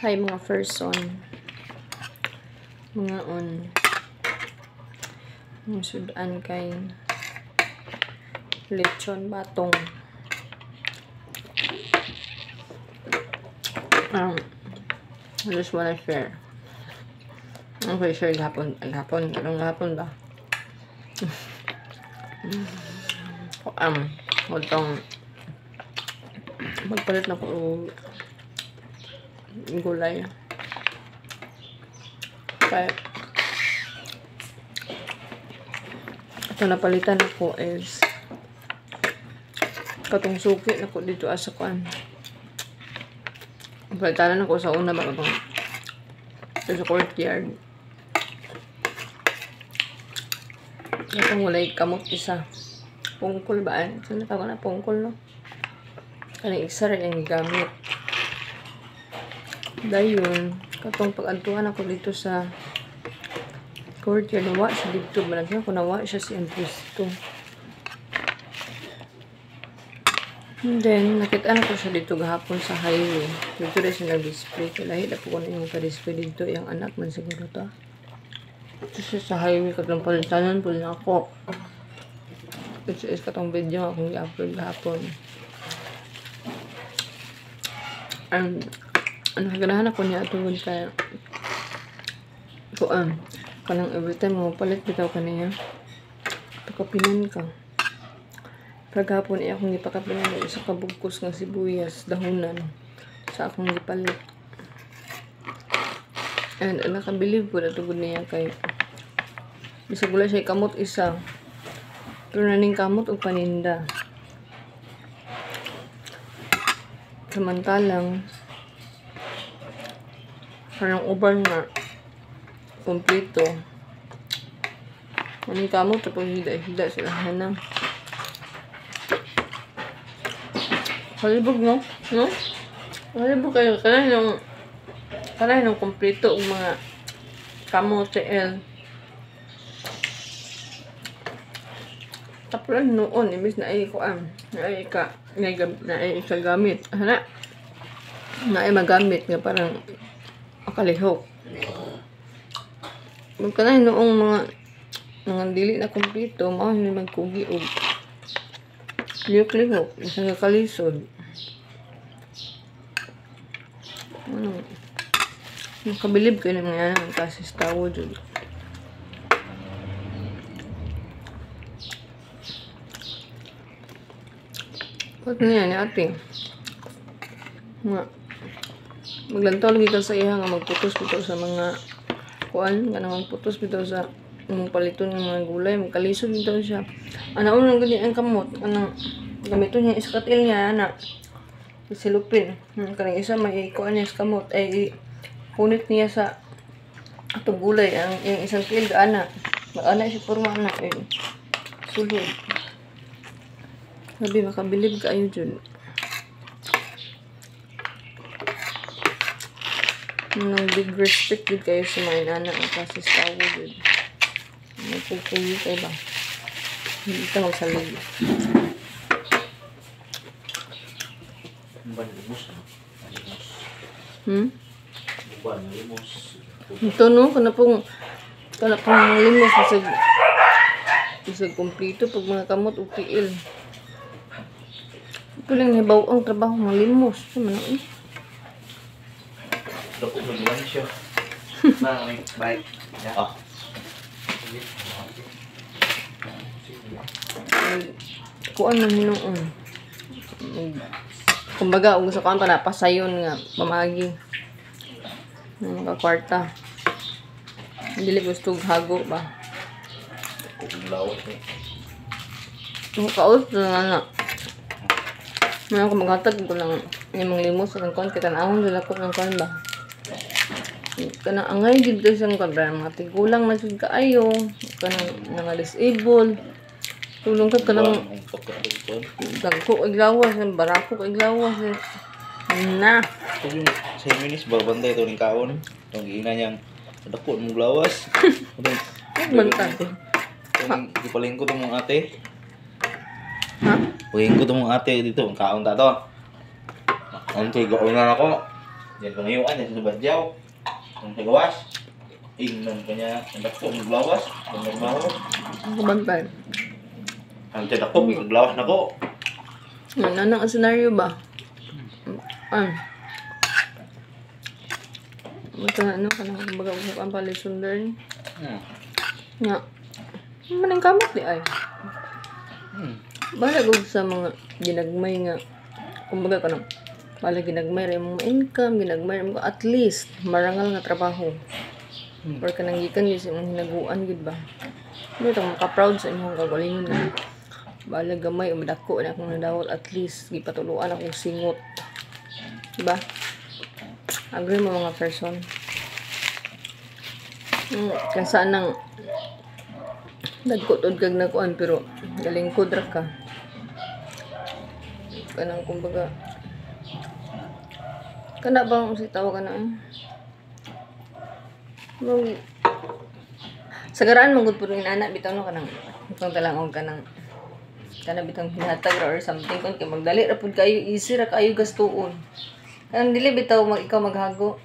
Hi mga person. Mga yung sudan kay lechon batong. I just wanna share. Okay, share gahapon ba? Hotong magpalit na ko gulay. Kaya ito napalitan ako is katong suki na ko dito asa kuan. Palitan ako sa una ba katong sa courtyard. Itong walay kamot isa. Pungkol ba? Saan tawag na pungkol, no? Kanang isa rin yung gamit. Dayon, katong pag-antuhan ako dito sa courtyard, nawa siya dito. Malagyan ko nawa siya si Andresto. And then, nakita na ko siya dito gahapon sa highway. Dito rin siya nag-display. Lahit ako kung yung ka-display dito. Yung anak man siguro to. Ito siya sa highway. Katong palintanan po na ako. Ito is katong video akong i-upload gahapon. And ganahan ako niya tungod kaya kanang every time mo palit bitaw ka niya pagkapinan ka pagkapon akong ipakapinan ng isa kabugkos ng sibuyas dahunan sa akong gipalit. And nakabilib ko na tungod niya kay bisag wala siya kamot isa pero naning kamot o paninda. Samantalang parang uban na kompleto. Ano kamo tapos hida sila na. Halibog no? No? Halibog kayo kanay ng kompleto ang mga kamo TL. Tapos noon imbis na ay kuan na ay gamit ana na ay magamit nga parang akalihok magkanay noong mga dili na kompleto mao ni magkugi og lihok isang kakalisod nakabilib kayo ng mga yan kasi tawo dyan. Ba't niya ni ate? Maglantaw lagi ka sa iya nga magputos bitaw sa mga kuan, kanang magputos bitaw sa paliton ng mga gulay, magkalisod bitaw siya. Unang gani ang kamot, anang gamiton niya iskatil niya ana. Silupin. Kanang isa may kuan niya sa kamot ay punit niya sa atong gulay ang isang kil ana. Ana siya porma ana sulod. Sabi makabilib kayo dyan. Big respect din kayo sa mga inana ang kasi stawo dyan. Nagpupuyo kayo ba? Hindi ka magsalig. Ito no, kanapong limos isag kumplito pag mga kamot o tiil. Ito lang nabaw ang trabaho ng limos. Ito man ang Dako maglan siya. Bye. Kuan man hinoon. Kumbaga, kung gusto ko ang panapasayon nga, pamagi. Ng mga kwarta. Hindi gusto hago ba? Kaos na nga. Mayroon ko maghatag ko lang yung mga limos sa kong kita naahon nila ko ng kon ba. Kanang angay dito siyang kabra mga tigulang na jud kaayo, kanang nanga-disable. Tulong ka kanang dagko iglawas, barako iglawas. Na. Kung sa minis babantay to ning kaon, tong ina niyang dako mong lawas. Bantay. Kung gipaling ko tong ate. Ha? Puhin ko itong ate dito. Ang kaon ta to. Ang tigo na ako. Diyan pangayuan yan sa badyaw. Ang tagawas. Ingnan ka niya. Ang dako ng lawas. Ang nagmaho. Kabantay. Ang dako ng lawas na ko. Ano ang senaryo ba? Ito na ano, kanang kumbaga usap ang palisyon learn. Nga. Maning kamot di ay. Bala ko sa mga ginagmay nga. Kumbaga kanang bala ginagmay rin mong income, ginagmay rin mo at least marangal nga trabaho. Or kanang gikan yung imong hinaguan gid ba. Ano itong maka-proud sa imong kagalingon nga. Bala gamay umadako na akong nadawat at least gipatuluan akong singot. Diba? Agree mo mga person. Kasa nang nagkutod kag nakuan pero galingkod ra ka. Kanang kumbaga kana ba ang sitaw ka na sagaraan manggod po rin anak bitaw no kanang itong talangog kanang kana bitang hinatag ra or something kun kay magdali ra pud kayo easy ra kayo gastuon kanang dili bitaw ikaw maghago